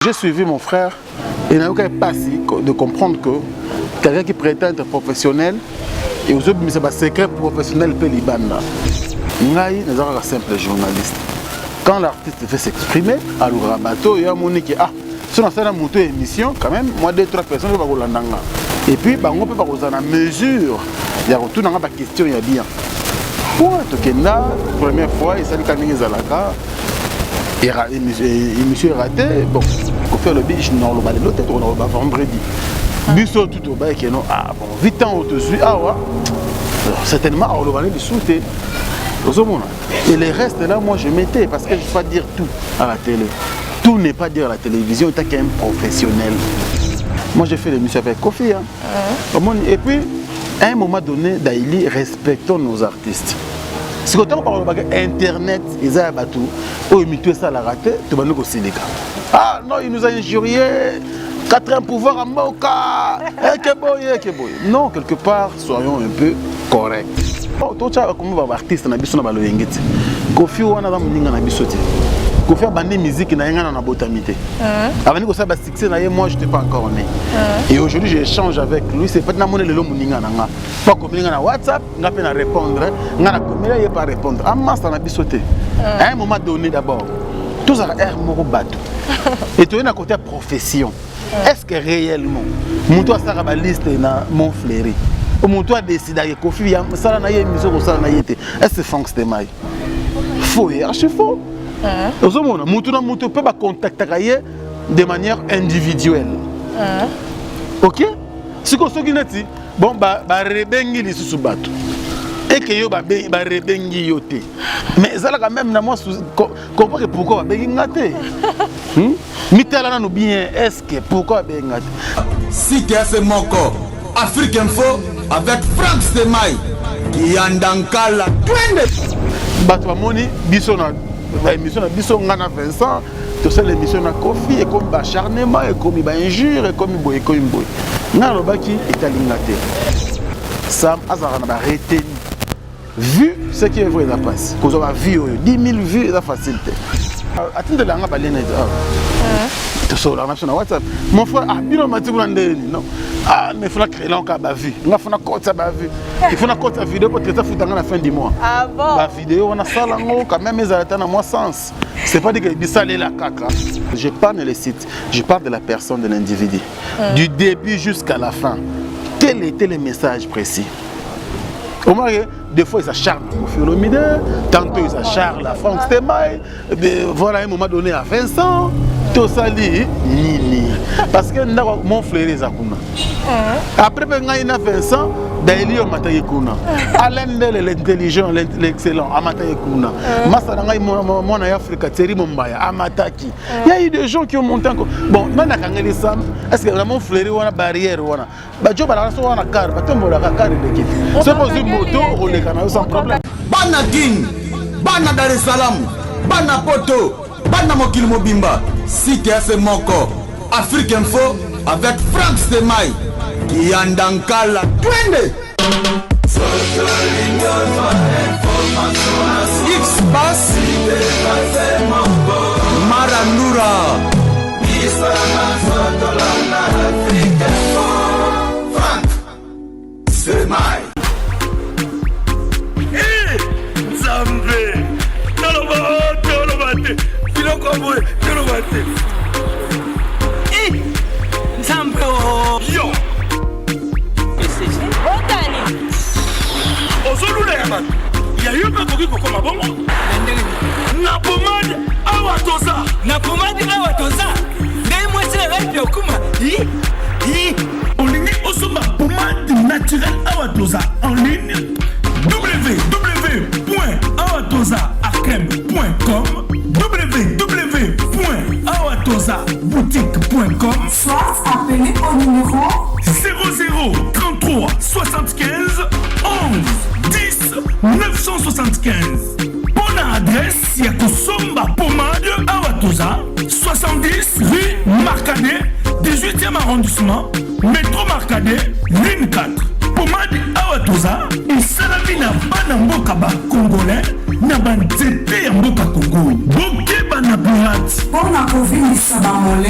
J'ai suivi mon frère et il n'a aucun passé de comprendre que quelqu'un qui prétend être professionnel et aux autres, c'est un secret professionnel peut liban. Ngaï n'est pas un simple journaliste. Quand l'artiste veut s'exprimer, alors Rabato, il y a mon qui si on a fait une émission, quand même, moi 2-3 personnes vont vous l'entendre. Et puis, on peut pas vous en mesure. Il y a retour dans la question, il y a bien. Pour Tokenda, première fois, il s'est dit qu'il y a émission raté, bon, il faut faire le biche, non, le balai, l'autre, on va vendredi. Bisso tout au bas, qui est non, ah bon, vite en haut dessus, ah ouais, certainement, on le balai de sauter. Et les restes là, moi je mettais, parce que je ne peux pas dire tout à la télé. Tout n'est pas dire à la télévision, il y a qu'un professionnel. Moi j'ai fait l'émission avec Kofi. Hein. Et puis, à un moment donné, Daily, respectons nos artistes. Si on parle d'Internet, ils ont battu, ou ils ça la raté, tu vas nous conseiller. Ah non, il nous a injurié, 4 pouvoirs à Moka, non, quelque part, soyons un peu corrects. Tout ça, comme on va artiste, on a besoin de l'engagement. Kofi, on a besoin de l'engagement. Kofi a bandé musique, on a besoin de botamité. Avant que ça va succès, moi je n'étais pas encore né. Et aujourd'hui, j'échange avec lui. C'est pas de la monnaie de l'homme. Pas comme il y a WhatsApp, on a pas répondre. On a pas répondre. À masse, on a sauté. À un moment donné, d'abord, tout ça a un bateau. Et tu es à côté de profession. Est-ce que réellement, mon toit ça va liste na mon fléri. Mon toit décide que Kofi ça na émission ko ça na yete. Est-ce que Franck Stemai? Faux et archi faux. Au moment mon toit peut pas contacter de manière individuelle. OK? Si ko so kinati bon ba rebengi li sous bateau. Et que yo ba rebengi yote. Mais ça là quand même na moi comprendre pourquoi ba bengi ngate. Mitala nous bien est-ce que pourquoi ba ngate? Si tu as mon corps Afrique Info avec Franck Stemai qui andankala twende bato moni biso na émission na biso ngana Vincent to c'est l'émission na Kofi et comme acharnement et comme ba injure et comme boy na lobaki etalingate Sam azara na ba retenu vu ce qui est vrai la passe cause on va vivre 10 000 vues c'est facilité attendez là on va parler net sur la nation WhatsApp mon frère ah bino mati pour ndeni non ah mais faut la créer là on va vu on va faire compte ça va vu il faut na compte la vidéo pour que ça fout à la fin du mois ah bon la vidéo on a ça là quand même ils arrêtent dans moi sens c'est pas dire que bisalé la caca je parle de les sites je parle de la personne de l'individu du début jusqu'à la fin quel était le message précis au moins des fois ils s'acharnent au Philomide, tantôt ils s'acharnent à Franck Stemai, voilà un moment donné à Vincent, tout ça li ni parce que mon frère est à Kuna. Après ben a Vincent, Daily on mataye Kuna. Alain l'intelligent, l'excellent, amataye Kuna. Masana mon en Afrique, Thierry Mombaya, amataki. Il y a eu des gens qui ont monté encore. Bon, maintenant quand Sam, est-ce que mon frère est une barrière ou ba job la so na car, ba tombo la car de kit. C'est pour une moto ou les canaux sans problème. Bana King, Bana Dar es Salaam, Bana Poto, Bana Mokil Mobimba. Si tu as fait mon corps, Afrique Info avec Franck Stemai qui andankala twende. X-Bass Marandura Franck Stemai. Yo. Il y a eu pas de comme bon. Na pomade awatoza. Na pomade awatoza. Mais moi c'est la vie okuma. On ligne osoma pomade naturelle awatoza en ligne www.awatozaarkem.com www.awatozaboutique.com soit appelé au numéro 00 33 75 11 10 975. Bonne adresse, Yakosomba Pomade Awatoza, 70 rue Marcadet, 18e arrondissement, métro Marcadet, ligne 4. Pomade Awatoza, et Salamina Banambokaba Congolais, Nabanzete Mboka Congo. Boke Banabourat. pour la akovimisa bamole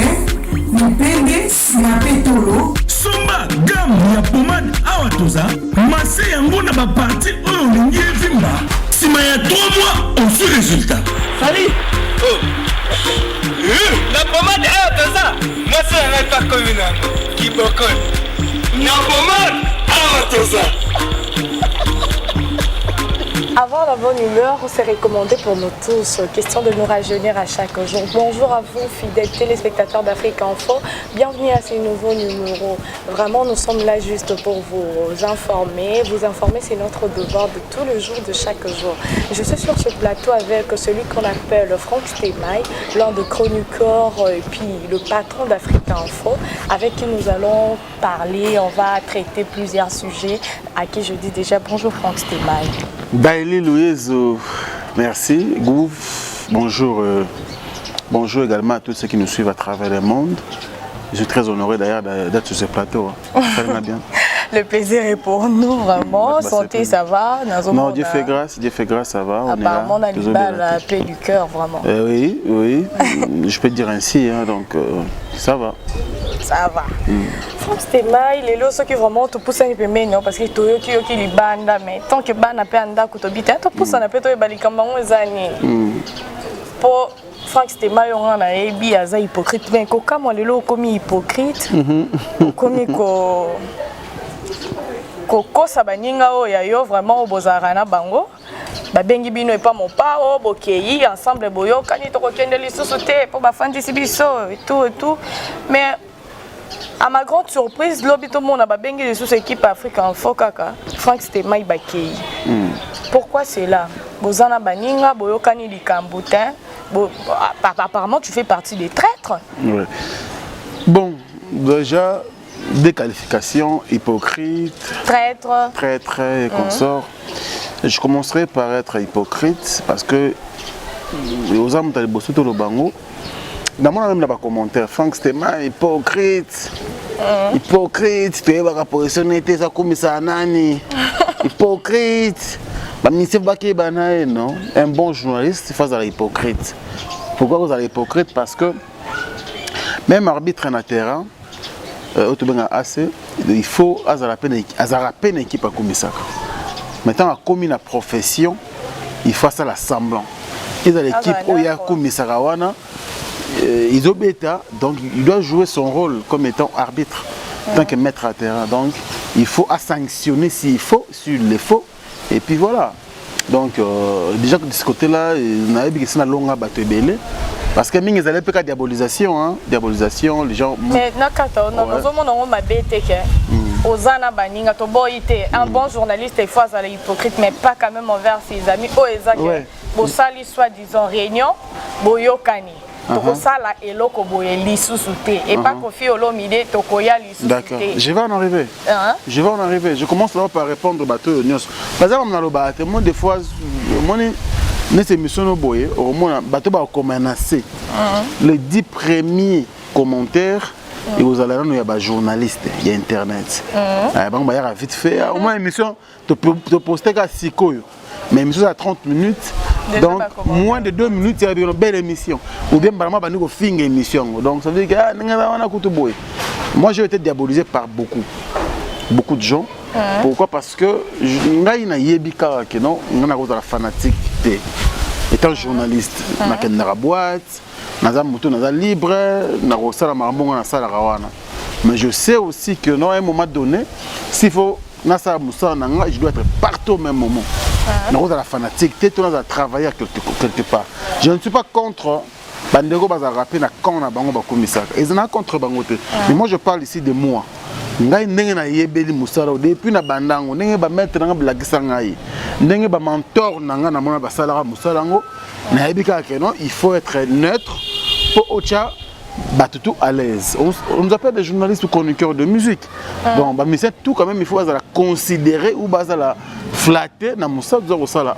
mipende nsima mpe tolo somba gamme ya pomade awa toza mase yango na baparti oyo olingi evimba nsima ya 3 mois osu résultat Sali na pomade awa toza mase yango epakomi nango kibokoni na pomade awa toza. Avoir la bonne humeur, c'est recommandé pour nous tous. Question de nous rajeunir à chaque jour. Bonjour à vous, fidèles téléspectateurs d'Afrique Info. Bienvenue à ces nouveaux numéros. Vraiment, nous sommes là juste pour vous informer. Vous informer, c'est notre devoir de tous les jours, de chaque jour. Je suis sur ce plateau avec celui qu'on appelle Franck Stemay, l'un des chroniqueurs et puis le patron d'Afrique Info, avec qui nous allons parler. On va traiter plusieurs sujets. À qui je dis déjà bonjour Franck Stemay. Daily Louise, merci. Gouf, bonjour. Bonjour également à tous ceux qui nous suivent à travers le monde. Je suis très honoré d'ailleurs d'être sur ce plateau. Ça va bien. Le plaisir est pour nous vraiment. Santé, ça va? Non, Dieu fait grâce, ça va. Apparemment, on a du bal à paix du cœur, vraiment. Oui, je peux dire ainsi, hein, donc ça va. Ça va. Franck Stemay, les lots qui vraiment te poussent un peu mieux parce que tu es qui les banda, mais tant que banda peut anda kutobita, tu pousses un peu toi balikamba ngozani. Pour Franck Stemay, on a ébi aza hypocrite, mais comme les lots comme hypocrite, comme Koko sabaninga o ya yo vraiment bozarana bango. Babengi bino et pas mon pao, bokei ensemble boyo kani to kokende lisusu te pour bafandisi biso et tout. Mais à ma grande surprise, l'obito mon a babengi lisusu équipe Afrique Info kaka. Franck Stemay bakei. Pourquoi c'est là? Bozana baninga boyo kani likambutin. Apparemment tu fais partie des traîtres. Ouais. Bon, déjà des qualifications, hypocrite, traître et consorts. Je commencerai par être hypocrite parce que aux hommes de Bosuto Lobango, dans mon même commentaire, Franck Stemay hypocrite, hypocrite, tu es la positionner tes comme ça nani, hypocrite. Non, un bon journaliste face à l'hypocrite. Pourquoi vous êtes hypocrite? Parce que même arbitre en terrain. Il faut peine équipe à Komisaka. Maintenant, comme la profession, il faut ça l'assemblant. Ils ont l'équipe où il y a Komisaka, ils ont bêta, donc il doit jouer son rôle comme étant arbitre, tant que maître à terrain. Donc il faut sanctionner s'il faut, sur les faux, et puis voilà. Donc déjà de ce côté-là, on a vu que c'est une longue bateau belé. Parce que mingi zale peka diabolisation, hein, diabolisation, les gens. Mais nakata, on m'a bêté que Ozana baninga to boité, un bon journaliste est fois à l'hypocrite, mais pas quand même envers ses amis. Oh ezak, bosali soi-disant réunion, boyokani. Tokosala eloko boye lisusuté et pas kofi olomide tokoya lisusuté. D'accord. Je vais en arriver. Je vais en arriver. Je commence d'abord par répondre au bateau Nyos. Par exemple, dans le bateau, moi des fois, moi les émissions boye, au moins bateau va commencer. Les 10 premiers commentaires et vous allez il y a des journalistes, il y a internet. Bon bah il y a vite fait. Au moins émission te poster qu'à 6 koyo. Mais l'émission à 30 minutes. Donc, moins de 2 minutes, il y a une belle émission. Ou bien, vraiment, nous avons une émission. Donc, ça veut dire que moi, j'ai été diabolisé par beaucoup de gens. Pourquoi? Parce que je suis la fanatique. Étant journaliste, je suis dans la boîte, je suis libre, mais je sais aussi que à un moment donné, s'il faut, je dois être partout au même moment. Dans la fanatique, tu dois travailler quelque part. Je ne suis pas contre Bandego Bazarape na quand na bango ba komisaka. Ils sont contre bangote. Mais moi je parle ici de moi. Ngai ndenge na yebeli musala depuis na bandango ndenge ba maître nga blagisa ngai. Ndenge ba mentor nanga na mona ba salara musalango. Na yebika que non, il faut être neutre pour ocha tout à l'aise. On nous appelle des journalistes ou chroniqueurs de musique. Donc, mais c'est tout quand même, il faut la considérer ou la flatter dans mon sac de sala.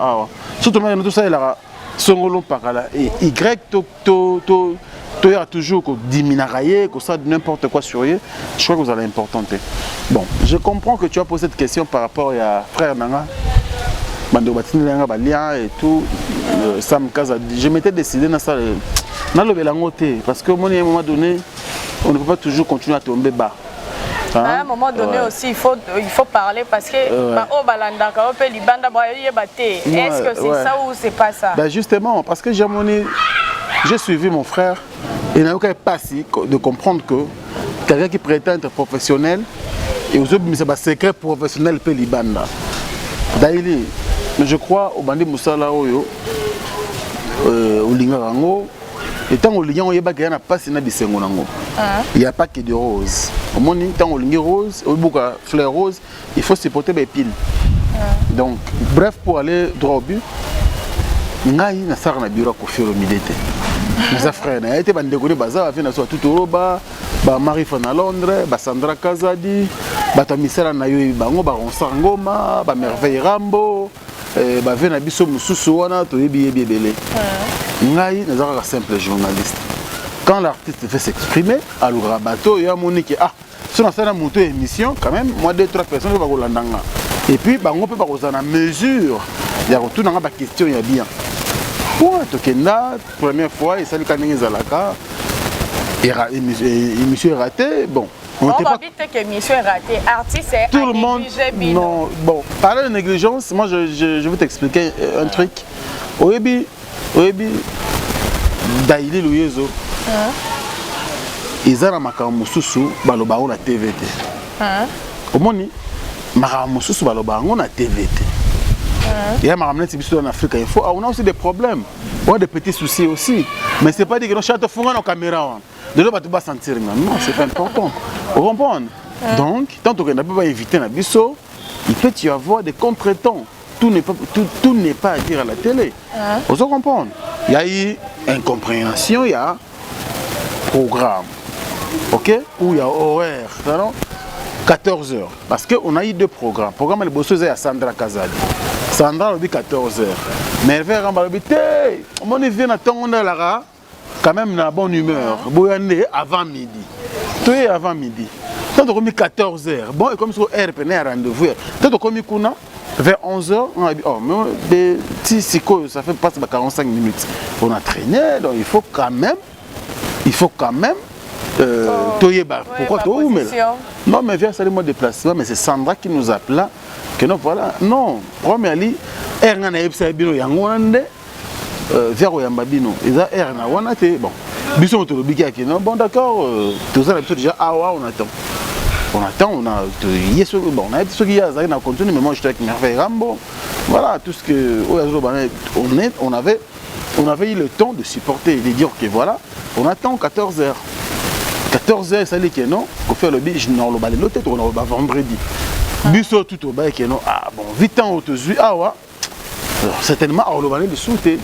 Surtout maintenant tout ça il a son rôle par là. Et Y tu as toujours diminailler, que ça n'importe quoi sur eux. Je crois que vous allez important. Bon, je comprends que tu as posé cette question par rapport à frère Nanga. Bando Batini Nanga Balia et tout. Sam Kaza. Je m'étais décidé dans ça. Parce qu'à un moment donné, on ne peut pas toujours continuer à tomber bas. Hein? À un moment donné aussi, il faut parler parce que est-ce que c'est ça ou c'est pas ça? Ben justement, parce que j'ai suivi mon frère et il n'a aucun pas de comprendre que quelqu'un qui prétend être professionnel et aujourd'hui c'est un secret professionnel peut libanda. D'ailleurs, je crois au bandit Moussala Oyo, au Lingarango. Et tant que l'on a pas il n'y a pas que de roses. Au moins, tant que l'on rose, au bout de fleurs roses, il faut supporter les piles. Donc, bref, pour aller droit au but, il y a un bureau qui fait le militaire. Mes frères, il y a été bandégouné, il y a tout Euroba, Marie Fana Londres, Sandra Kazadi, Misera Nayo, Ronsa Ngoma, Merveille Rambo, Venabiso Moussouana, Toyebi. Ngai n'est pas un simple journaliste. Quand l'artiste veut s'exprimer, à l'Ourabato, il y a Monique. Ah, si on a fait une émission, quand même, moi, 2-3 personnes vont vous l'entendre. Et puis, on peut pas vous en mesure. Il y a retour dans la question, il y a bien. Pour Tokenda, première fois, il s'agit de Zalaka. Émission est ratée. Bon. On va vite que l'émission est ratée. Artiste est tout le monde. Non, bon, parler de négligence, moi, je vais t'expliquer un truc. Oyebi, Daïli Louyezo, ils ont un susu balobaon na TVT. Omoni, makambo susu balobaon na TVT. Il y a makambo neti en Afrique Info. On a aussi des problèmes, on a des petits soucis aussi. Mais c'est pas dit que nous chante fouga nos caméras. De l'autre, tu vas sentir non, c'est pas important. Vous comprenez? Donc, tant qu'on n'a pas évité na biso, il peut y avoir des contretemps. Tout n'est pas à dire à la télé. Vous comprenez? Il y a eu incompréhension, il y a programme. Ok? Où il y a horaire. 14h. Parce qu'on a eu 2 programmes. Le programme est bossé à Sandra Kazadi. Sandra a dit 14h. Mais elle va dire, on vient à temps, on a quand même une bonne humeur. Avant midi. Tout est avant midi. Tant qu'on a mis 14h. Bon, et comme sur RPN, rendez-vous. Tant qu'on a mis vers 11h, on a dit, oh, mais ça fait presque 45 minutes. On a traîné, donc il faut quand même, pourquoi non, mais viens saluer moi déplacement, mais c'est Sandra qui nous appela, que non, voilà, non, premier lit, Erna Ebsabino Yangwande, vers Oyambabino, et ça Erna Wanate, bon, Bisson Autolobiki, bon, d'accord, tout ça, déjà, on attend. On attend, on a ceux qui ont continué, mais moi je suis avec Merveille Rambo. Voilà, tout ce que on avait eu le temps de supporter et de dire que voilà, on attend 14h. 14h, ça dit que non, qu'on fait le biche, on a le tête, on a vendredi. Biso tout au bas, que non, ah bon, vite en autosuite, ah ouais, certainement, on a le sauté.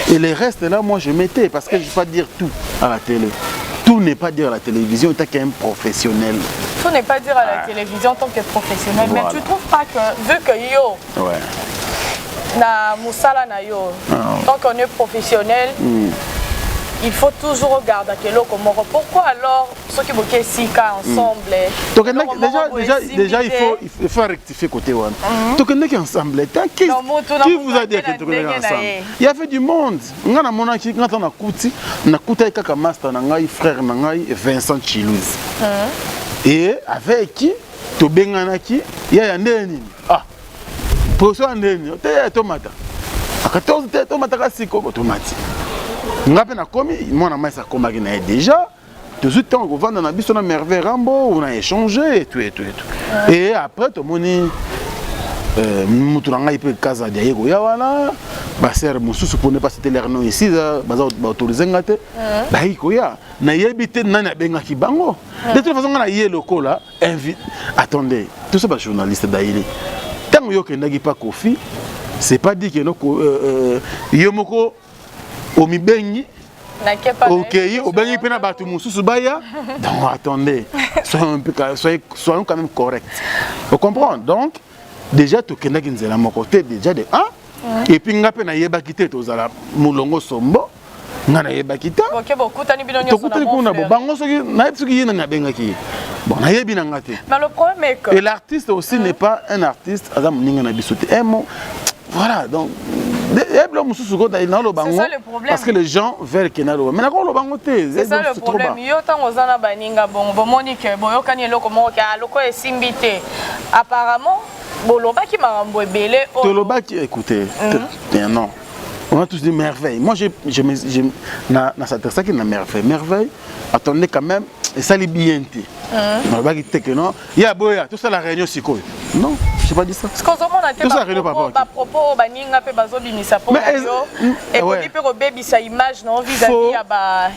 Et les restes là, moi je mettais, parce que je ne vais pas dire tout à la télé. Tout n'est pas dire à la télévision en tant qu'un professionnel. Tout n'est pas dire à la télévision en tant que professionnel. Voilà. Mais tu ne trouves pas que, vu que yo, na Moussala na yo, tant qu'on est professionnel, il faut toujours regarder quel comme pourquoi alors ceux qui boquent si ensemble. Donc déjà il faut rectifier côté one. Donc on est ensemble. Qui vous a dit que tu es ensemble? Il y avait du monde. On a mon aki quand on a couti, na couta kaka master na ngai frère na ngai Vincent Chilouze. Et avec qui to bengana ki ya ndeni. Ah. Professeur ndeni, te tomata. À 14 tomata ka siko tomati. On a commis, moi je suis déjà. Tout le temps, on a vu sur Merveille Rambo, on a échangé et tout. Et après, tout le monde il peut casa de Yawana, Basser Moussou pour ne pas citer leur nom ici, autorisé à te. Baïkoya, n'a habité Nana Bengaki Bango. De toute façon, on a eu le col là, invite. Attendez, tout ça, journaliste d'Aïli. Tant que vous n'avez pas Kofi, c'est pas dit que Yomoko. Omibengi, ok, Obengi pena batu mususu baya. Donc attendez, soyons quand même corrects. Vous comprenez? Donc déjà tu connais que nous sommes à mon côté déjà de 1. Et puis nous avons yeba quitté tous à la Moulongo Sombo. Nous avons yeba quitté. Ok, beaucoup tani bidonyo sur la montre. Bango soki na etsuki yena ngabenga ki. Bon, na yebi na ngate. Mais le problème est que et l'artiste aussi n'est pas un artiste. Adam ninga na bisote. Voilà donc. C'est ça le problème. Parce que les gens veulent qu'il y ait un mais c'est ça le problème. Yo tant ozana baninga bon bomonique boyo kanyelo comment loko esimbité. Apparemment boloba ki marambo ebele. Tolobaki écoutez. Non. On a tous dit merveille. Moi, ça qui est merveille. Merveille, attendez quand même, et ça les bien. Il y a boya, tout ça la réunion c'est quoi? Non, je n'ai pas dit ça. Parce qu'on a été à propos baninga pe bazobi misa pour et pour dire que baby sa image non vis-à-vis ya ba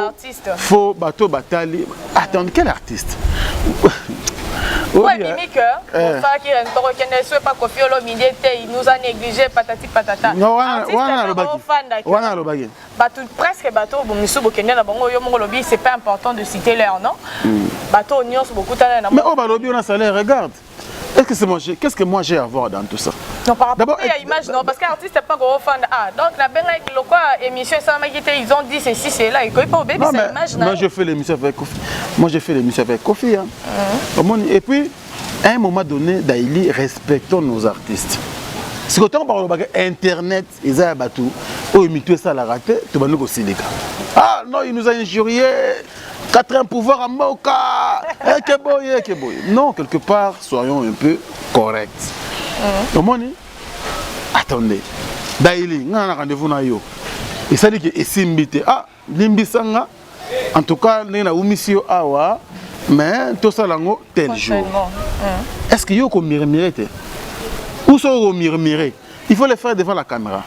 artiste. Faux bateau batali. Attends, quel artiste? Ouais, Mimique, pour ça qui ne soit pas confié au milieu, il nous a négligé patati patata. Non, presque bateau, c'est pas important de citer leur nom. Bateau, on a beaucoup de talent. Mais au balobi, on a salaire, regarde. Qu'est-ce que moi j'ai à voir dans tout ça? Non, par rapport à l'image, non, parce que l'artiste n'est pas gros fan. Ah, donc la belle émission, ils ont dit ceci, c'est là, ils ne pas obéir à l'image. Moi, je fais l'émission avec Kofi. Hein. Et puis, à un moment donné, Daily, respectons nos artistes. Si quand on parle d'Internet, ils ont battu, ils ont ça la raté, tu vas nous aussi les gars. Ah non, il nous a injurié. 4 pouvoir à Moka. Non, quelque part, soyons un peu corrects. Attendez. Daily, on a un rendez-vous na yo. Et ça dit que Esimbité. Ah, Limbisanga. En tout cas, on a une mission awa, mais tout ça lango tel jour. Est-ce que yo ko murmurer? Où sont murmurer? Il faut le faire devant la caméra.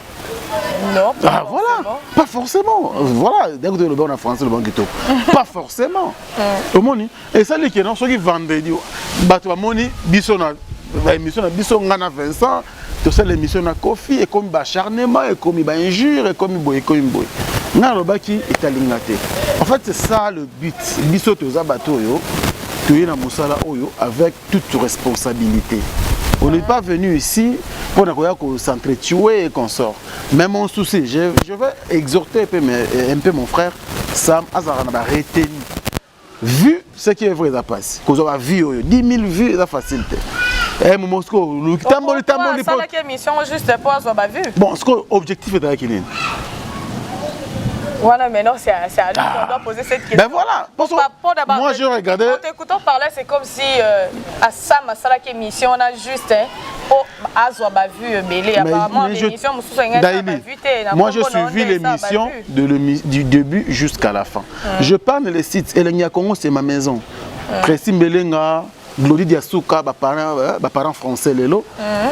Non, ah voilà, bon. Pas forcément. Voilà, dès que le bon en français, le bon guito. Pas forcément. Et ça, les gens qui vendent, Batomoni, Bissona, l'émission de Bissona Vincent, tout ça, l'émission de Kofi, et comme acharnement, et comme injure, et comme boy. Narobaki est alignaté. En fait, c'est ça le but. Bissot aux abato, tu es dans Moussala Oyo avec toute responsabilité. On n'est pas venu ici pour s'entretuer et qu'on sort. Mais mon souci, je vais exhorter un peu mon frère Sam Azarana retenu. Vu ce qui est vrai, ça passe. Qu'on a vu 10 000 vues, c'est facilité. Et mon Moscou, le tamboli. Ça, la mission juste pour avoir vu. Bon, ce qu'on objectif est avec lui. Voilà, mais non, c'est à lui qu'on doit poser cette question. Ben voilà, moi je regardais. En t'écoutant parler, c'est comme si à Sam, à Salak émission, on a juste Azoba vu Bélé. Apparemment, l'émission, moi je suivi l'émission du début jusqu'à la fin. Je parle les sites. Elenia Congo, c'est ma maison. Précis Belenga, Glody Diasuka, parents français, Lelo.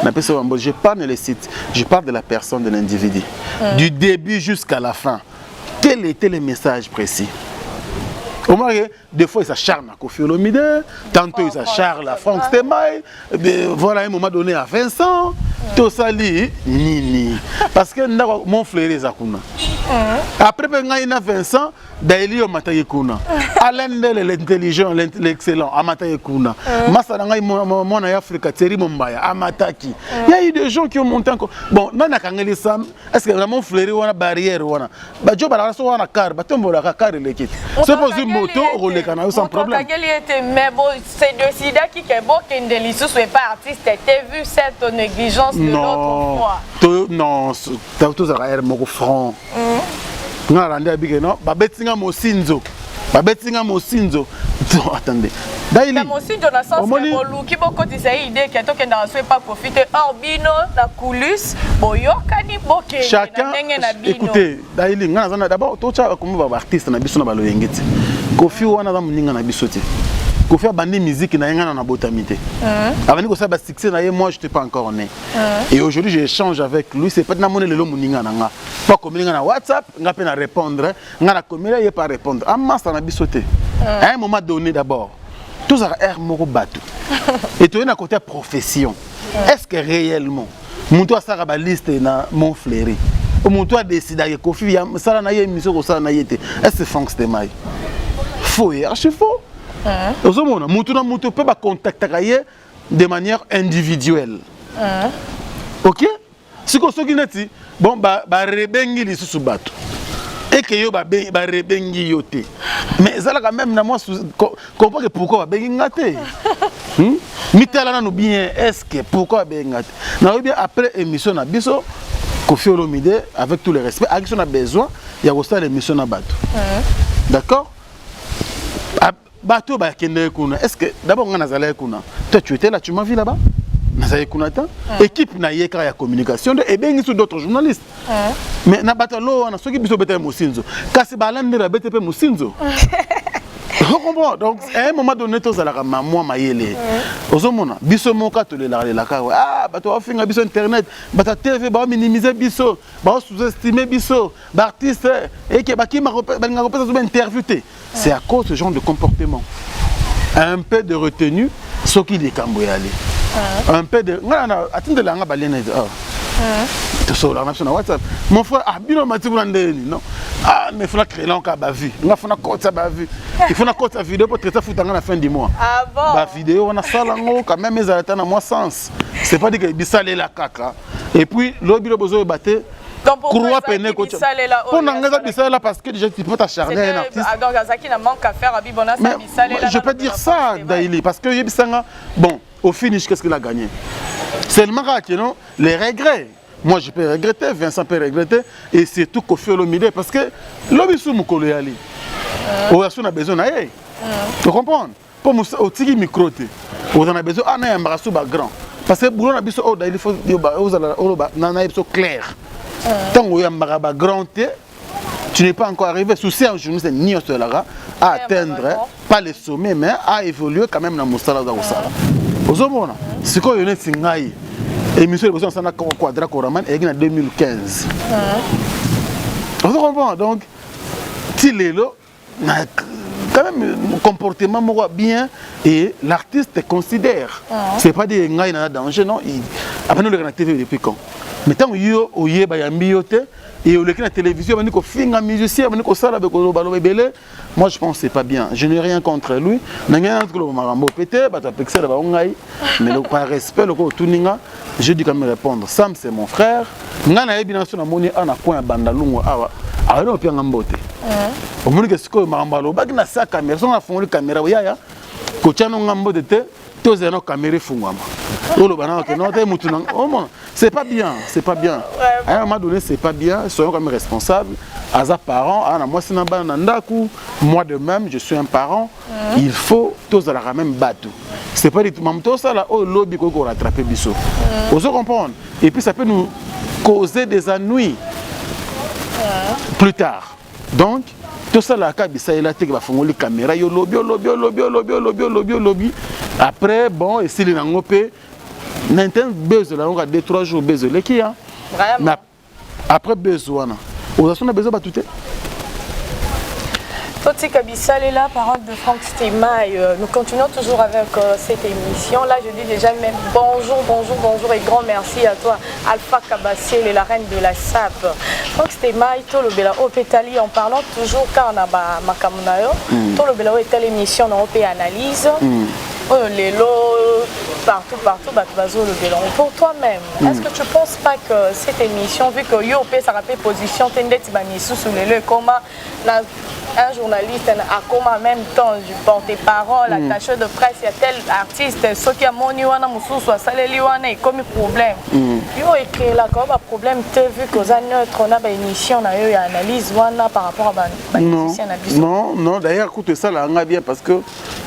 Je parle les sites. Je parle de la personne, de l'individu. Du début jusqu'à la fin. Quel était le message précis? Au moins, des fois, ils s'acharnent à Kofi Olomide, tantôt ils s'acharnent à Franck Stemay, voilà, à un moment donné à Vincent, tout ça, Nini. Parce que mon frère est Zakuna. Après, il y a Vincent, Daily Matayekuna. Alain l'intelligent, l'excellent, Amatayekuna. Massananga, mon Afrique, Thierry Mombaya, Amataki. Il y a eu des gens qui ont monté encore. Bon, Nana Kangeli Sam, est-ce que vraiment frère ou une barrière ou une badjo balaso ou une car, batombo la car et l'équipe. C'est pour une moto, on les canaux sans problème. Mais bon, c'est de Sida qui est bon qu'une délicieuse soit pas artiste. T'as vu cette négligence de l'autre fois? Non, t'as tout ça à mon front. Non, Babetinga Mosinzo. Attendez. La Mosinzo, dans le sens que qui beaucoup de ces idées qui ne pas profiter. Orbino, la coulisse, Boyokani, Boké. Chacun. Écoutez, d'abord, tout ça, comme artiste, na biso na baloyengeti. Kofi wana za muninga na bisoti. Kofi a bandé musique na yenga na botamité. Avant que ça succès na moi je n'étais pas encore né. Et aujourd'hui j'échange avec lui, c'est pas na monnaie le muninga na pas comme na WhatsApp, nga pe na répondre, nga na communiquer il pas répondre. Amma ça na bisoté. À un moment donné d'abord, tout ça est moko bateau. Et tu es à côté profession. Est-ce que réellement mon toi ça ba liste na mon fléri. Mon toi décide que Kofi ça na émission ko ça na yété. Est-ce que c'est Franck Stemay? Faux, archi faux. Moutou peut pas contacter de manière individuelle. Ok? Si vous avez bon, rebengi li sous bateau. Et que yo rebengi yote. Mais ça quand même, moi, comprends que pourquoi bengi ngate. Mitala nous bien, est-ce que pourquoi bengi ngate? Nous bien après émission na biso. Kofi Olomide, avec tout le respect, à qui on a besoin, il y a aussi l'émission à Bateau. D'accord? Bateau, est-ce que d'abord, on a toi, tu étais là, tu m'as vu là-bas? Équipe na yeka ya communication et bien sur d'autres journalistes. Mais na batalo na soki biso bete musinzo. Kasi balande la bete pe musinzo. Donc à un moment donné tous ala ma moi mayele. Ozomona biso moka to le la ka ah bato afinga biso internet, bata TV ba minimiser biso, ba sous-estimer biso, ba artiste et que ba ki ma balinga ko pesa interviewé. C'est à cause de ce genre de comportement. Un peu de retenue ce qui est camboyalais. Un peu de... Attendez, là, on va aller sur WhatsApp. Mon frère, bien m'a dit non. Ah, mais il faut créer là, on a vu. Il faut une vidéo pour traiter à la fin du mois. Ah bon? La vidéo, on a ça là, quand même, ils arrêtent dans moi sens. C'est pas dit que bisalé la caca. Et puis, l'objet de besoin de battre. Donc pourquoi pour là parce que déjà tu peux t'acharner un artiste. Donc Azaki n'a manque à faire à Bibona ça. Je peux dire ça Daily parce que bon au finish qu'est-ce qu'il a gagné? Seulement que non les regrets. Moi je peux regretter, Vincent peut regretter et surtout Kofi Olomide parce que l'obisou mukolo yali. On a besoin d'aller. Tu comprends? Pour au tigi micro té. On a besoin ah na embarrassou ba grand parce que boulot na biso oh Daily faut na biso clair. Tant que tu grand, tu n'es pas encore arrivé. Souci un journaliste ni à atteindre, pas les sommets, mais à évoluer quand même dans le Moussala d'Aoussala. C'est quoi une singaï? Émission de besoin de Quadra Koraman et en 2015. Vous comprenez? Donc, Tilelo, quand même, un comportement bien et l'artiste te considère. C'est pas des ngaï dans danger, non? Après, nous, le TV depuis quand? Mais tant que yo oye ba yambiote et au lequel la télévision on dit qu'on finga musicien on dit qu'on sala avec le belé moi je pense c'est pas bien je n'ai rien contre lui n'anga entre le marambo pété ba tapexer ba ngai mais le par respect le ko tuninga je dis quand même répondre Sam c'est mon frère ngana yebi na so na moni ana coin bandalungu awa alors puis ngambote au moni que ce que marambalo ba na sa caméra son a fond le caméra yaya ko chano ngambote te tous les caméras fungwama c'est pas bien, c'est pas bien. À un moment donné, c'est pas bien. Soyons comme responsables. As un parent, moi de même, je suis un parent. Il faut tous la même bateau. C'est pas du tout. Même tout ça là, oh lobby qu'on rattrape biso. Vous comprenez? Et puis ça peut nous causer des ennuis plus tard. Donc tout ça là, il a été la caméra, yo lobby. Après bon, et si les nangopé Nintendo besoin là on a 2-3 jours besoin les qui hein vraiment après besoin on a besoin de tout Toti Kabissa est là, parole de Franck Stémaï. Nous continuons toujours avec cette émission. Là, je dis déjà même bonjour et grand merci à toi, Alpha Kabassé, la reine de la SAP. Franck Stémaï, Tolobela Opetali, en parlant toujours car on a ma camunayo. Tolobela est telle émission dans OP Analyse. Les lots, partout, pour toi-même, est-ce que tu ne penses pas que cette émission, vu que YOP, ça rappelle position, sous les lots, comment un journaliste a comme en même temps du porte-parole, attaché de presse, il y a tel artiste, ceux qui ont moni wana musu soit saleli wana et comme problème. Yo écrit là comme un problème tu vu que ça neutre on a une émission na yo analyse wana par rapport à musicien na biso. Non, d'ailleurs écoute ça là bien parce que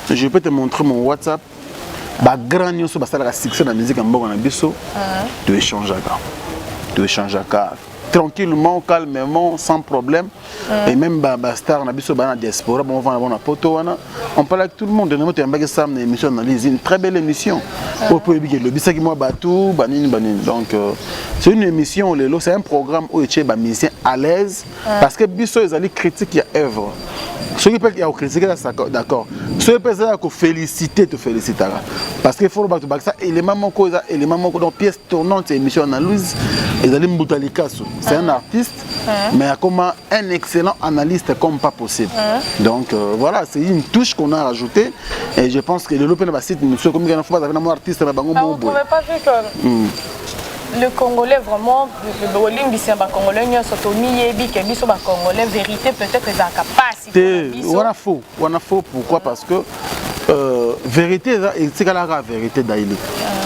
je peux te montrer mon WhatsApp. Ba grand nyonso ba sala succès na musique mbongo na biso. Tu échanges à tranquillement, calmement, sans problème. Et même Star, on a vu sur la diaspora, on va avoir poto, on parle avec tout le monde. On a une émission d'analyse, une très belle émission. Donc c'est une émission, c'est un programme où les musiciens à l'aise parce que biso ils allaient critiquer œuvre. Ceux qui peuvent critiquer, d'accord. Ceux qui peuvent féliciter, te féliciter. Parce qu'il faut que ça élément donc pièce tournante, émission d'analyse, ils allaient c'est un artiste, mais comme un excellent analyste comme pas possible. Donc voilà, c'est une touche qu'on a rajoutée et je pense que le Lopin va citer monsieur comme il y a un artiste là-bas. Vous ne pouvez pas dire que le Congolais vraiment, le Congolais, Congolais, vérité peut-être les incapacités. On a faux. Pourquoi? Parce que vérité, c'est la vérité d'Aïli.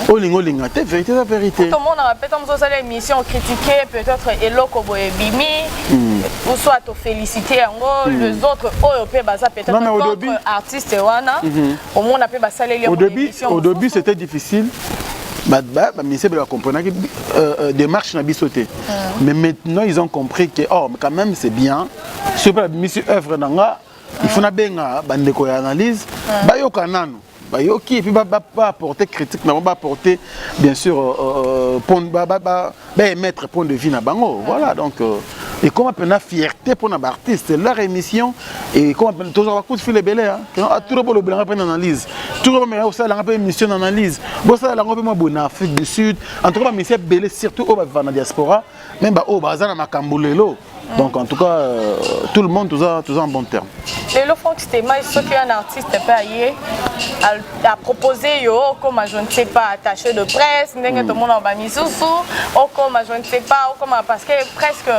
Olinga, c'est vérité, la vérité. Tout le monde a peut-être l'émission critiquée, peut-être Eloko Boyebimi, ou soit te féliciter les autres peut-être contre artistes au monde appelle au début c'était difficile. Mais c'est bien comprendre que démarche n'a pas sauté. Mais maintenant ils ont compris que quand même c'est bien. Sur la mission œuvre nanga, il faut na benga bande ko analyse, ba yo kanano. Et puis pas apporter critique, n'a pas apporter bien sûr mettre point de vue na bango. Voilà donc et comment appelle fierté pour un artiste, leur émission et comment appelle toujours un coup de fil belé hein. Tout le monde a une analyse. Tout le monde a une émission d'analyse. Bon ça la ngombe bon Afrique du Sud. En tout cas monsieur belé surtout au dans la diaspora, même au bazana makambulelo. Donc en tout cas tout le monde tous en bon terme. Et le Franck Stéma, ce qu'un artiste peut aller à proposer comme je ne sais pas attaché de presse, tout le monde en banisusu, ou comme je ne sais pas, parce que presque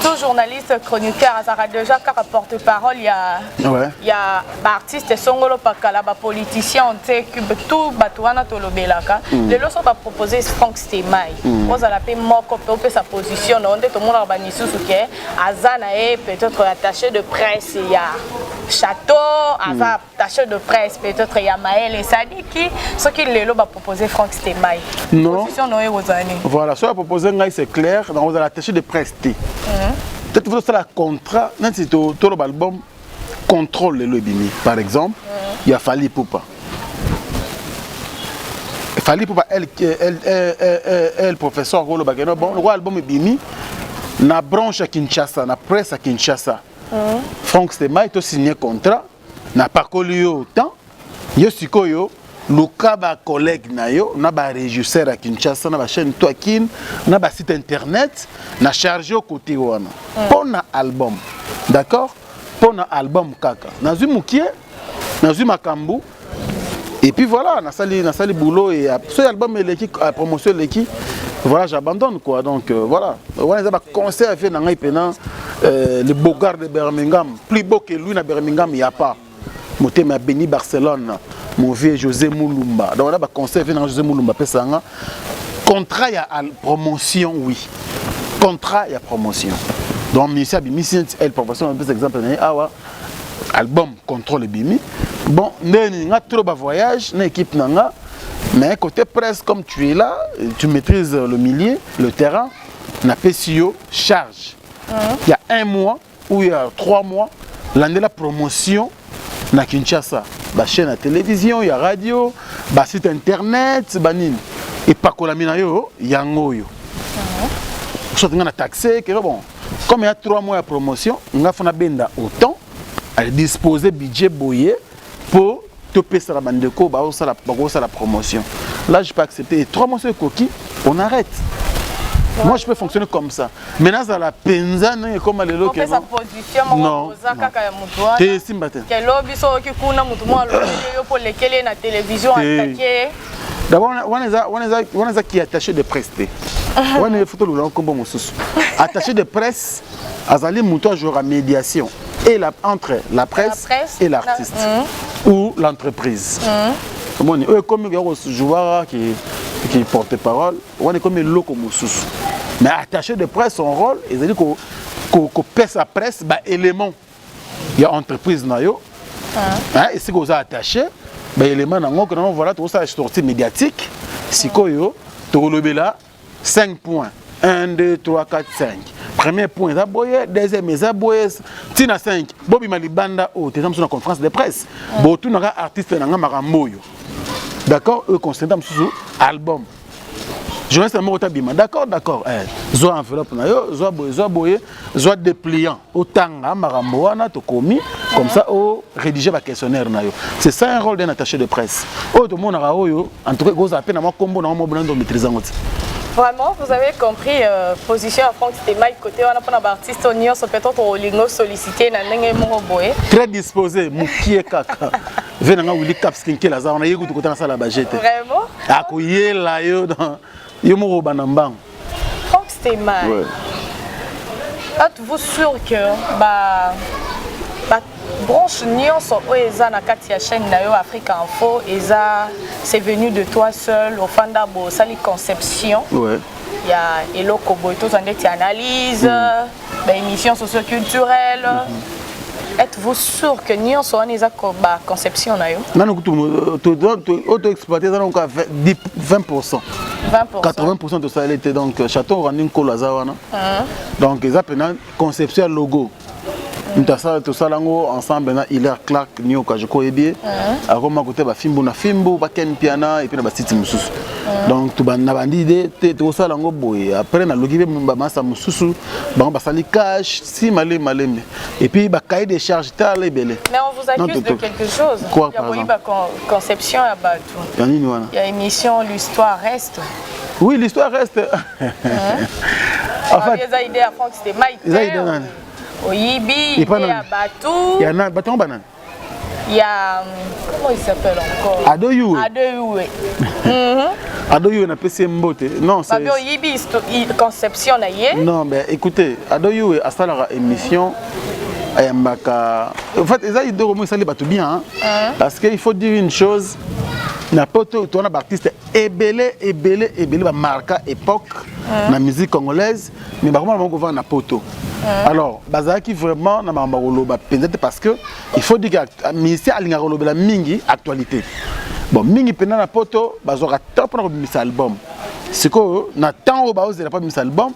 tout journaliste chroniqueur a déjà car porte-parole il y a artistes songolo pakala ba politicien tout batouana tolobelaka. Les lots sont à proposer Franck Stéma. On a la paix moko peut sa position, on dit tout le monde en banisusu que Azana est peut-être attaché de presse il y a Château, attaché de presse, peut-être il y a Maël et Sadiki, ce qu'il les va proposer Franck Stéma. Non. Voilà, ce qu'il a proposé, c'est clair, dans l'attaché de presse. Peut-être que vous avez un contrat, si tu as l'album Contrôle le Bini, par exemple, il y a Fali Poupa. Fali Poupa, elle, professeur Rolo Bageno, bon, le album est Bini, na branche à Kinshasa, na presse à Kinshasa. Franck Stéma est signé contrat, n'a pas collé autant. Yo sikoyo, Luka ba collègue na yo, na ba régisseur à Kinshasa, na ba chaîne Toakin, na ba site internet, na chargé au côté wana. Pour un album, d'accord? Pour un album kaka. Na zu mukie, na zu makambu. Et puis voilà, na sali boulot et ce album est l'équipe à promotion l'équipe. Voilà, j'abandonne quoi. Donc voilà. On a un concert fait dans le Bogart de Birmingham. Plus beau que lui, à Birmingham, il n'y a pas. Mon thème à Béni Barcelone, mon vieux José Moulumba. Donc on a un concert fait dans José Moulumba. Contrat, il y a promotion, oui. Contrat, il y a promotion. Donc, Missy, elle promotion, un peu exemple, album Contrôle Bimi. Bon, il y a trop de voyages, une équipe nanga. Mais côté presse, comme tu es là, tu maîtrises le milieu, le terrain, on a fait SEO, charge. Il y a 1 mois ou il y a 3 mois, l'année de la promotion, na Kinshasa. La chaîne à télévision, il y a radio, le site internet, et pas que la minayo, il y a un goyo. On a taxé, bon. Comme il y a 3 mois de promotion, on a fait autant à disposer budget boyer pour toper sur la bande de co, la promotion. Là, je peux accepter. 3 mois sur coquille, on arrête. Moi, je peux fonctionner comme ça. Maintenant, ça la penza, comme les lots. Non. T'es simbaté. D'abord, on a qui est attaché de presse. On a photo attaché de presse, Azali Mouton jouera médiation et entre la presse et l'artiste ou l'entreprise. Comme un joueur qui porte parole, on est comme un loco moussous. Mais attaché de presse, son rôle, il dit qu'on pèse sa presse, élément. Il y a entreprise, et si vous avez attaché, élément, voilà, tout ça est sorti médiatique. Si vous avez 5 points. 1, 2, 3, 4, 5. Premier point, deuxième, Tina 5. Bobby Malibanda, tu es dans une conférence de presse. Tu es un artiste, d'accord? Eux considèrent un album. Je reste un mot au d'accord, d'accord. Zoa enveloppe, zoa dépliant. Autant à Maramboana, tu commis, comme ça, au rédiger le questionnaire. C'est ça un rôle d'un attaché de presse. Tout le monde a en tout cas, vous avez un combo dans le maîtrisant. Vraiment, vous avez compris, position à Franck Stéma, côté on a pas d'artiste, on y a peut-être au lingo sollicité, très disposé, moukié kaka. Venez Willy Capskin qui la on a eu du côté dans la bagette. Vraiment? Accueillir là yo dans yo mo banambang. Franck Stéma. Êtes-vous sûr que branche nyonso eza na kati ya chaîne na yo Africa Info c'est venu de toi seul au fanda bo sali conception. Ouais. Il y a eloko boy to zandeti analyse, émission socio-culturelle. Êtes-vous sûr que nyonso wana eza ko ba conception na yo? Nanu kutu auto exploiter ça donc à 20%. 80% de ça elle était donc château running colaza wana. Donc ils appellent conception logo. Tout ça ensemble na Hilaire Clark Nyoka je crois bien. Alors ma côté ba fimbo na fimbo ba ken piana et puis na ba titi mususu. Donc tout na bandi idée tout ça lango boy après na logi ba masa mususu ba sali cash si malé et puis ba cahier des charges tale belé. Mais on vous accuse de quelque chose. Quoi, il y a ba conception ya ba tout. Il y a émission l'histoire reste. Oui, l'histoire reste. En fait, les idées à Franck c'était Mike. Oyibi, il y a Batou. Il y a Batou banane. Il y a comment il s'appelle encore? Adoyou. Adoyou na PC Mbote. Non, c'est Oyibi conception na yé. Non, mais écoutez, Adoyou a ça la émission ayambaka. En fait, ils ont deux mots ça les Batou bien parce qu'il faut dire une chose. N'importe où on a artiste ébélé ba marque époque la musique congolaise mais par contre on va na poto. Alors bazaki vraiment na mambakolo ba peut-être parce que il faut dire que ministère alingakolo la mingi actualité. Bon mingi pena na poto bazora top na mis album. C'est que na temps au baoze la pas mis album.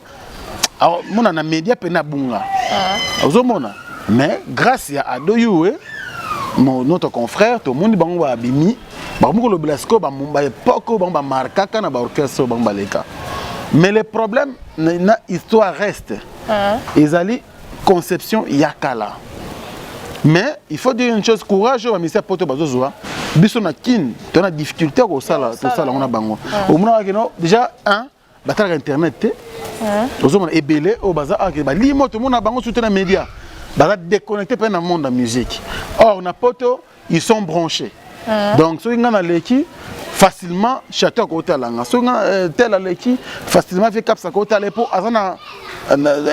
Alors mon na média pena bunga. Ozomona mais grâce à Adoyou notre confrère tout le monde bango abimi le blasco ba époque ba marquaka na ba orchestre ba baleka. Mais le problème na histoire reste. Ezali conception yakala. Mais il faut dire une chose courage ba ministère poto bazozoa biso na kin to na difficulté ko sala to sala on a bango. Au moins déjà batala internet ozomona ebele o baza ak ba limo to mona bango soutenir média. Baza déconnecté par le monde de la musique. Or na poto ils sont branchés. Donc, si on a l'équipe, facilement, château à côté à l'anga. Si on a tel à l'équipe, facilement, fait cap à côté à l'épaule.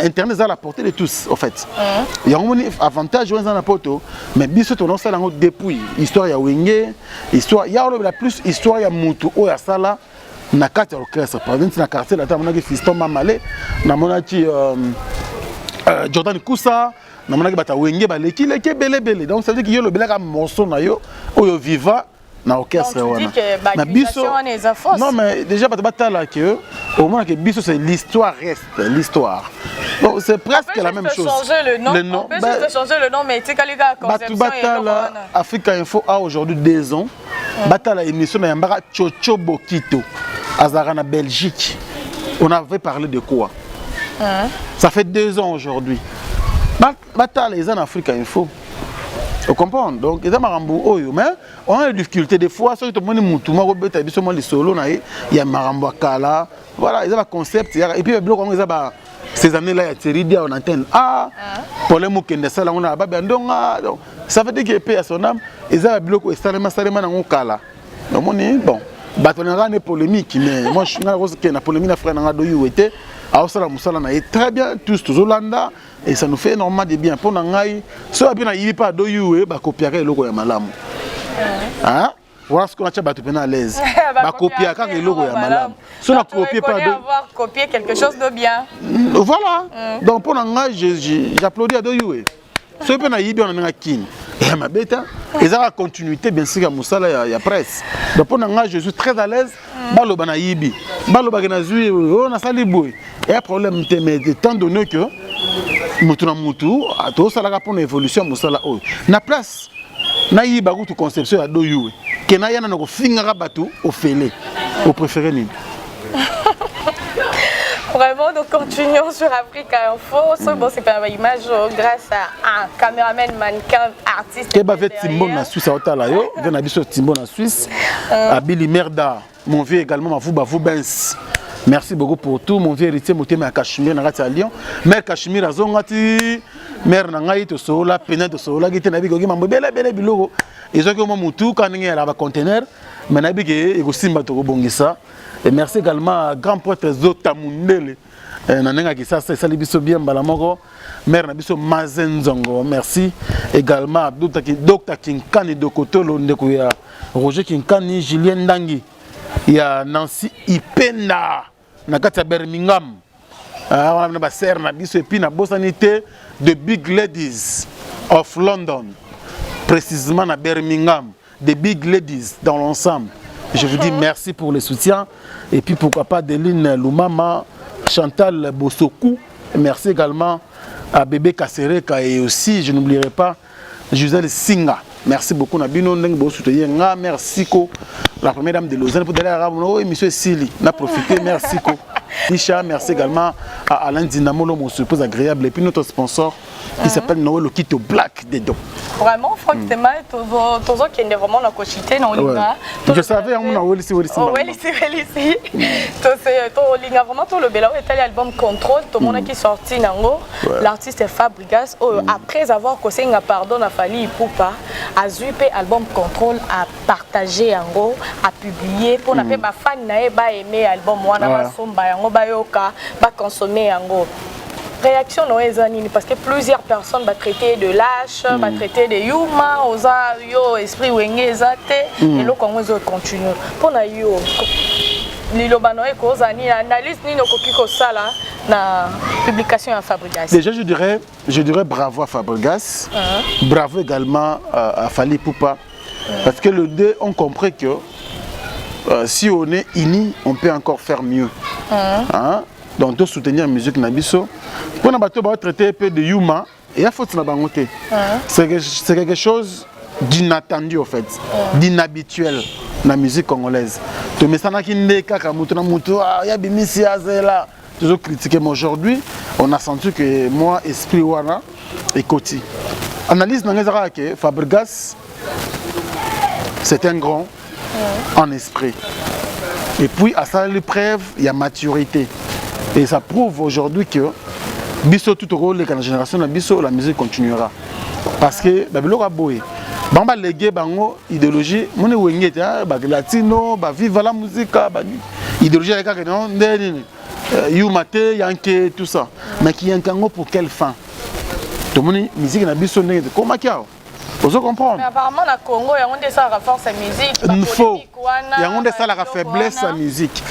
Internet à la portée de tous, en fait. Il y a un avantage dans la poto, mais bien sûr, on a ça depuis. Histoire ya Wenge, histoire, il y a la plus histoire ya Moutou, ou ya Sala, na carte orchestre. Par exemple, na carte la table, on a Fiston Mamale, na monaki Jordan Koussa. Namana bata wenge ba leki belé donc ça veut dire qu'il y a le belaka morceau na yo oyo viva na orchestre wana na biso non mais déjà bata là que au moins que biso c'est l'histoire reste l'histoire donc c'est presque la même chose changer le nom on peut juste changer le nom mais tu kalika conception bata là Africa Info a aujourd'hui 2 ans bata la émission na yambaka Chocho Bokito azara na Belgique on avait parlé de quoi ça fait 2 ans aujourd'hui. Bataille les en Afrique Info. Vous comprenez? Donc, ils ont mais on a des difficultés des fois. Si tout le monde est moutou, les solos, il y a Marambo Kala. Voilà, ils ont un concept. Et puis, ces années-là, il y a Thierry on antenne. Pour les mots qui sont là, on a donc ça veut dire qu'il y a paix à son âme. Ils ont un bloc où ils sont Kala. Donc, on est bon. On a une polémique, mais moi, je suis une polémique, frère Nangadoyou était. Très bien, tous Hollanda et ça nous fait énormément de bien. Pour Nangaï, si on a bien pas Doyou, bah copier le logo ya malamu. Hein? Voilà ce qu'on a battu à l'aise. Bah copier le logo ya malamu. Si on a copié pas avoir copié quelque chose de bien. Voilà. Donc pour Nangaï, j'applaudis à Doyou. Si on a yébi on a kin. Et ma bête, ils ont la continuité bien sûr à Moussala ya presse. Donc pour Nangaï, je suis très à l'aise. Balo bana yibi. Balo bagena zui on a sali boy. Et un problème, mais étant donné que Moutou, à tout ça, la pour l'évolution, Moussala, na place, na y a une conception à Doyou, qui n'a rien à nous finir à bateau au fêlé, au préféré. Vraiment, nous continuons sur Africa Info. Bon, c'est pas une image grâce à un caméraman, mannequin, artiste. Et bah, fait Timbo na Suisse à Otalayo, vient à Bissot Timbo na Suisse, à Billy Merda, mon vieux également, à vous Benz. Merci beaucoup pour tout. Mon vieux héritier, mon thème à Cachemire, à Lyon. Mère Cachemire, à Zongati, mère Nangaï, to Sola, Pénètre, Sola, qui était nabi, qui m'a belle, belle, bilogo. Ils ont comme Moutou, quand il y a un conteneur, mais nabi, et aussi Mbatoro Bongissa. Et merci également à grand prêtre Zotamundele, Nanenga qui ça c'est biso bien balamoko. Mère Nabiso Mazenzongo, merci. Également Dr Kinkani Dokotolo Ndeko ya Roger Kinkani, Julien Ndangi. Il y a Nancy Ipenda Nakata Birmingham. On a ma sœur Nabiso et puis na bosanité de Big Ladies of London. Précisément à Birmingham, des Big Ladies dans l'ensemble. Je vous dis merci pour le soutien. Et puis pourquoi pas Deline Lumama, Chantal Bossokou. Merci également à Bébé Kassereka et aussi, je n'oublierai pas, Gisèle Singa. Merci beaucoup. Merci la première dame de Lausanne pour d'aller à la émission Sili. On a profité. Merci. Isha, merci également à Alain Dinamolo, mon suppose agréable. Et puis notre sponsor qui s'appelle Noël Okito Black Dedo. Vraiment, Franck Tema, tous qui est vraiment dans Cochité, dans l'Inga. Je savais, on a oublié ici. Oui, ici. Vraiment, tout le Béla est allé album Contrôle, tout le monde qui est sorti. L'artiste est Fabrigas. Après avoir causé un pardon à Fali Poupa, a zuipé album Contrôle, à partager en gros, à publier pour n'a pas fan n'a aimé album Wana Somba yango bayoka ba consommer yango. Réaction noézanini parce que plusieurs personnes va traiter de lâche, va traiter de yuma, oza yo esprit wenge zate et le Congo zo continue. Pour na yo Liloba noé kozani analyse ni nokoki ko sala na publication à Fabrigas. Déjà je dirais bravo à Fabrigas. Bravo également à Fali Poupa parce que le deux on compris que si on est unis, on peut encore faire mieux. Donc, de soutenir la musique Nabiso. Pour nous traiter un peu de Yuma, il faut que nous c'est quelque chose d'inattendu, en fait, d'inhabituel dans la musique congolaise. Tu me sens qu'il y a des messias là. Toujours critiqué, mais aujourd'hui, on a senti que moi, Esprit Wana et Koti. Analyse dans que Fabrigas, c'est un grand en esprit. Et puis, à ça, l'épreuve, il y a maturité. Et ça prouve aujourd'hui que Bisso tout au rôle de la génération de Bisso, la musique continuera. Parce que Babylon a beau. Bamba légué bango idéologie, mon wengete latino, vive la musique, idéologie avec Yumate, Yanke, tout ça. Mais qui yankango pour quelle fin? Tout le monde musique na Bisso n'est de comment qu'il y a. Vous comprenez? Mais apparemment, la Congo, il y a un ça renforce sa musique. Il faut. Il y a un ça la faiblesse sa musique.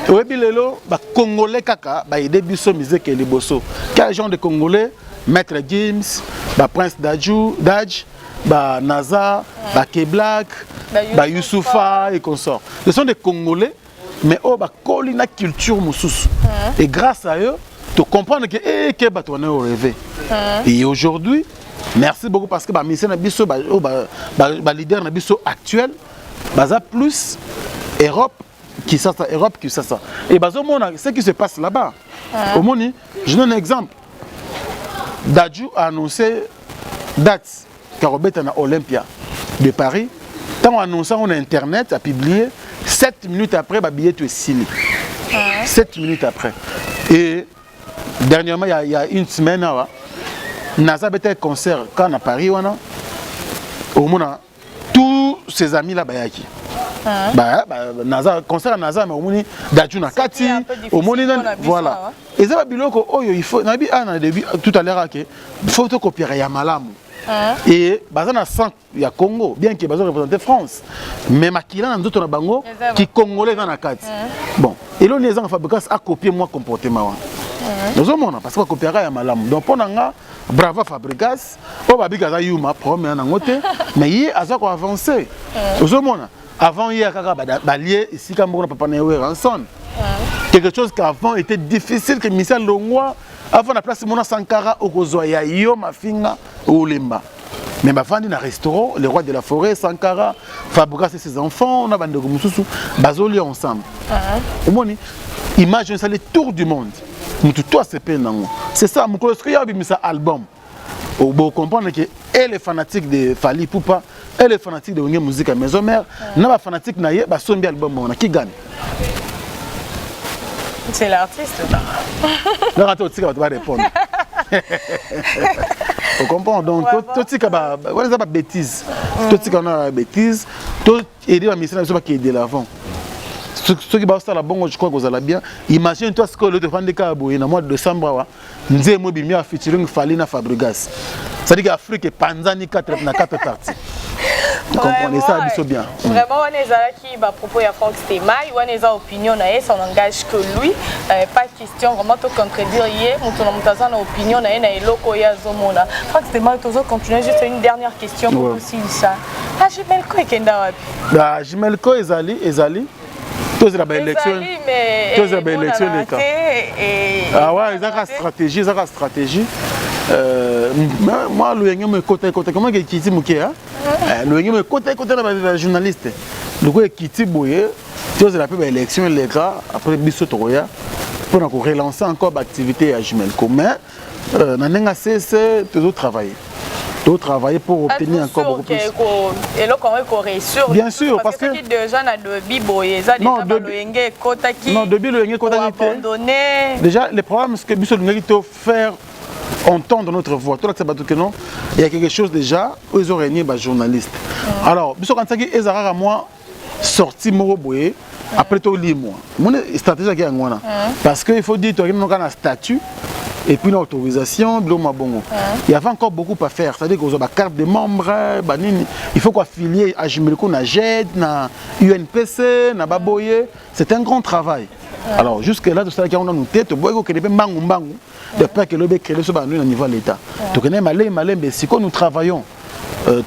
Oui, bilelo, ba Congolais kaka, ba aider biso musique et les bosso. Quel genre de Congolais? Maître Gims, ba Prince Daj, ba Naza, ba K-Black, ba Youssoufa et consorts. Ce sont des Congolais, mais oh ba colina culture mususu. Et grâce à eux, tu comprends que que ba tourner au rêve. Et aujourd'hui, merci beaucoup parce que bah mission Nabiso bah leader Nabiso actuel baza plus Europe qui ça et bah ce qui se passe là-bas au monde je donne un exemple. Dadju a annoncé date Karobeta na Olympia de Paris. Tant on a annoncé on a internet a publié 7 minutes après bah billet est signé. 7 minutes après. Et dernièrement il y a une semaine là, Naza a un concert quand à Paris, au monde tous ses amis là bayaki. Naza concert à Naza mais au monde Dajuna Kati, au monde voilà. Et ça biloko oyo il faut nabi ana début tout à l'heure que photocopier ya malamu. Et bazana sang ya Congo bien que bazana représenter France mais makila na ndoto na bango qui congolais dans la Kati. Bon, et là les gens Fabrigas a copié moi comportement. Nous avons parce que copier ya malamu. Donc pour nga bravo Fabrigas, oh babiga yuma premier na ngote mais hier aza ko avancer. Ozomona avant hier kaka balier ici comme on papa na ranson. Quelque chose qu'avant était difficile que Michel Longwa avant la place mona Sankara okozoya yo mafinga olemba. Mais ma femme dans un restaurant, le roi de la forêt, Sankara, Fabrigas et ses enfants, on a bandé comme Moussou, basoli ensemble. Imagine ça le tour du monde. C'est ça, mon collègue a mis ça album. Vous comprenez que elle est fanatique de Fali Poupa, elle est fanatique de la musique à Maison Mère, n'a pas fanatique de son album, qui gagne. C'est l'artiste. Le raton, tu vas répondre. Vous comprenez? Donc, tout ce qui est bêtise, tout ce qui est bêtise, tout aider la mission, qui aider l'avant. ceux qui bossent à la bonne, je crois que vous allez bien. Imagine-toi ce que le défendre cas dans le mois de décembre, nous avons mis à featuring Falina Fabregas. C'est-à-dire qu'Afrique est Panzani 4 parties. Vous comprenez ça, bien. Vraiment, on est là qui va propos à Franck Stémaï, on est à opinion, ça n'engage que lui. Pas question vraiment de contredire hier, nous avons une opinion, nous avons une locoya zomona. Franck Stémaï, tu as continué juste une dernière question pour aussi ça. Ah, Jimelko et Kenda wapi? Ah, Jimelko ezali. Tous les élections. Tous les élections les cas. Ah ouais, ils ont une stratégie. Moi, le Yengé me côté comment il quitte Mouké? Le Yengé me côté la journaliste. Le coup est quitté Boye. Tous les élections les cas après Bissot-Roya pour relancer encore l'activité à Jimelko. Mais on a cessé de travailler. De travailler pour obtenir encore beaucoup plus. Et là, quand on bien sûr, parce que déjà de Biboye, non, de Biboye, déjà, le problème, c'est que Biboye doit faire entendre notre voix. Il y a quelque chose déjà où ils ont régné les journalistes. Alors, Biboye, quand ils ont moi sorti Moroboye, après tout le mois. Mon stratégie est en parce qu'il faut dire qu'il y a un statut. Et puis l'autorisation, il y avait encore beaucoup à faire. C'est-à-dire qu'on a une carte de membre, il faut affilier à Jimelko, à GED, à UNPC, à Baboye. C'est un grand travail. Alors jusque-là, tout ça, on a noté, tu vois qu'il y a des gens depuis que l'on créé ce niveau de l'État. Donc nous travaillons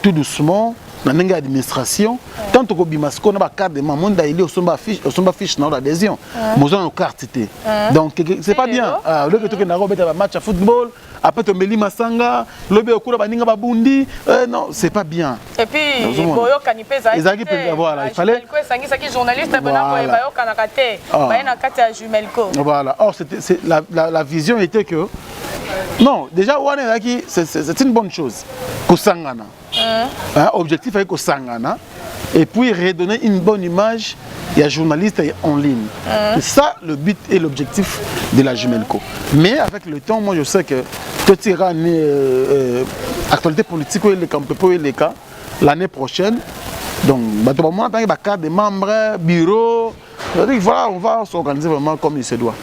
tout doucement. Dans l'administration, tant que Bimasco n'a pas carte de maman, il est au fiche dans l'adhésion. Nous avons une carte. Donc, c'est pas bien. Le que tu as un match à football, après tu mets Masanga, le béoku baninga babundi, non, c'est pas bien. Et puis, Boyo Kanipeza, voilà, il fallait. Journaliste, voilà. Or, la vision était que. Non, déjà, c'est une bonne chose. Kosangana. Objectif avec Kosangana. Et puis redonner une bonne image il y a journalistes en ligne. C'est ça le but et l'objectif de la Jimelko. Mais avec le temps, moi je sais que tout ira actualité politique l'année prochaine. Donc, moi, il y a carte de membres, bureau. Voilà, on va s'organiser vraiment comme il se doit.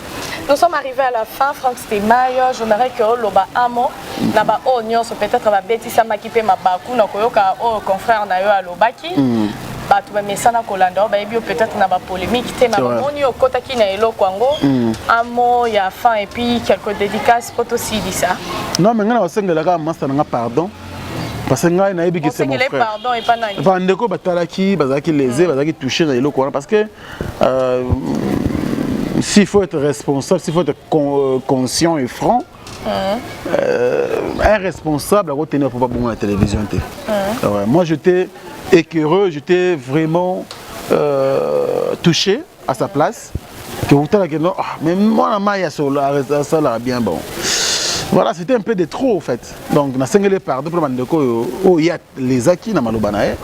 Nous sommes arrivés à la fin, Franck Stémaï, j'aimerais que Loba Amo, Naba Onyon, peut-être ma bêtise, ça m'a équipé ma bakou, Nakoyoka, confrère Nayo à Lobaki. Mais ça n'a pas peut-être n'a pas polémique. On y a côté qui n'a pas Kwango, Amo, il y a fin et puis quelques dédicaces pour aussi dire ça. Non, mais on a pardon. Parce que nga na yebi c'est mon frère. Pardon et pas naïf. Bandeko batalaki lésé, bazaki touché na yelo quoi parce que s'il faut être responsable, s'il faut être conscient et franc, un responsable à retenir pour pas bon la télévision. Moi j'étais écœureux, j'étais vraiment touché à sa place. Que vous que non, mais moi la maille ça là bien bon. Voilà, c'était un peu de trop en fait. Donc, on a 5 pardon pour il y a les acquis dans Malobanae.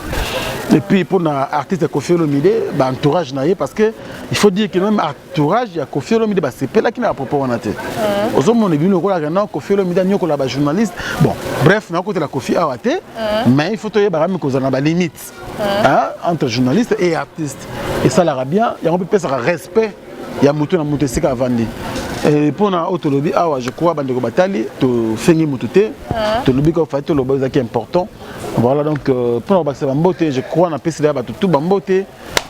Et puis pour l'artiste Kofi Olomide, entourage parce que il faut dire que même entourage, il y a Kofi Olomide, c'est pas là qui n'a pas propos. On est venu au Kofi Olomide, nous sommes journaliste. Bon, bref, on a côté la Kofi Awate, mais il faut que nous ayons des limites entre journaliste et artiste. Et ça l'ara bien, il y a un peu de respect. Il y a Moutou na Moutessika à Vandi. Et pour na autolobby, je crois que Batali, tu fais une moutouté, tu lobby qu'on fait, le bas qui est important. Voilà donc pour la Bambote, je crois qu'on a passé là tout Bambote.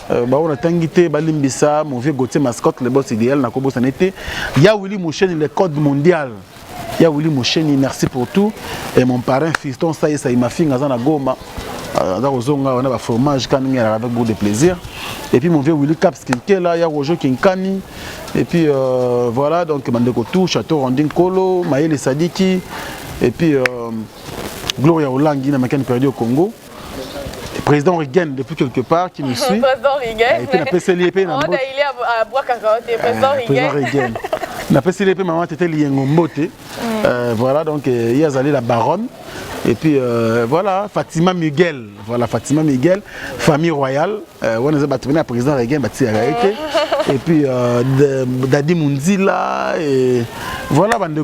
On a tangité, Balimbissa, mon vieux Gauthier mascotte, le boss idéal, na Kobo Sanete. Il y a Willy Mouchen, le code mondial. Il y a Willy Mouchen, merci pour tout. Et mon parrain, fiston, ça y est, ça y m'a fait à Goma. On a un fromage avec beaucoup de plaisir. Et puis mon vieux Willy Capskin qui est là, il y a Rojo Kinkani. Et puis voilà, donc Mandekotou, Château Rondin Kolo, Maël Sadiki. Et puis Gloria Olangi, n'a pas perdu au Congo. Le président Reagan depuis quelque part qui nous suit. Président Reagan. Et puis la PCLIP. Il est à Bois-Cacaote, président Reagan. La PCLIP, maman, était liée en Mbote. Voilà, donc il y a la baronne. Et puis voilà, Fatima Miguel, famille royale. On a battu le président Reagan, et puis Dadi Munzila, et voilà, le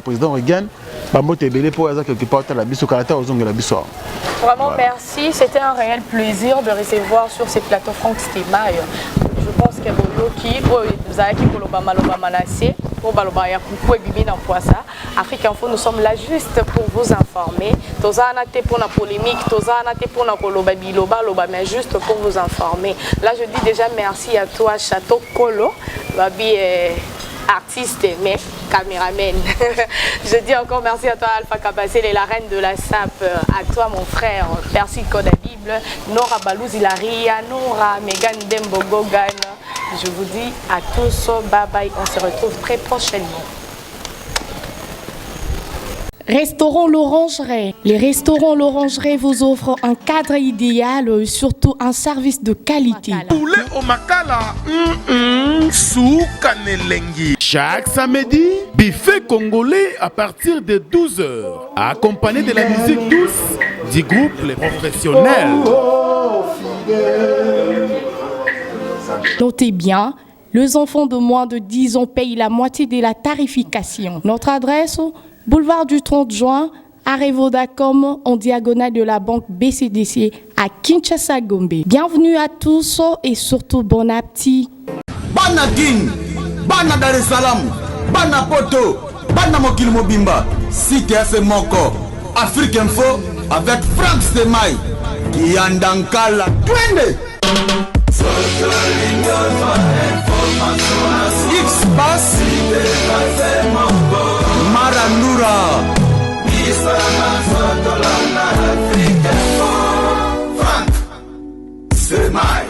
président Reagan. Vraiment merci, c'était un réel plaisir de recevoir sur ces plateaux Franck Stémaï. pense que boyoki zaki koloba maloba manase pour baloba ya kuku ebibi na poisa. Afrique Info, nous sommes là juste pour vous informer. Tozana te pour la polémique, tozana te pour la koloba biloba loba, mais juste pour vous informer. Là je dis déjà merci à toi Château Kolo, babi artiste mais caméraman. Je dis encore merci à toi Alpha Kabasel et la reine de la SAP, à toi mon frère Percy Koda Bible, Nora Balouz Ilaria, Nora Megan Dembo Gogan. Je vous dis à tous bye bye, on se retrouve très prochainement. Restaurant L'Orangerie. Les restaurants L'Orangerie vous offrent un cadre idéal, surtout un service de qualité. Poulet au makala, soukanelengi. Chaque samedi, buffet congolais à partir de 12h, accompagné de la musique douce du groupe Les Professionnels. Notez bien, les enfants de moins de 10 ans payent la moitié de la tarification. Notre adresse, boulevard du 30 juin, arrêt Vodacom, en diagonale de la banque BCDC à Kinshasa-Gombe. Bienvenue à tous et surtout bon appétit. Bana King, Bana Dar es Salaam, Bana Poto, Bana Mokil Mobimba, CTF Moko, Afrique Info avec Franck Stemai, Kiandankala, Twende.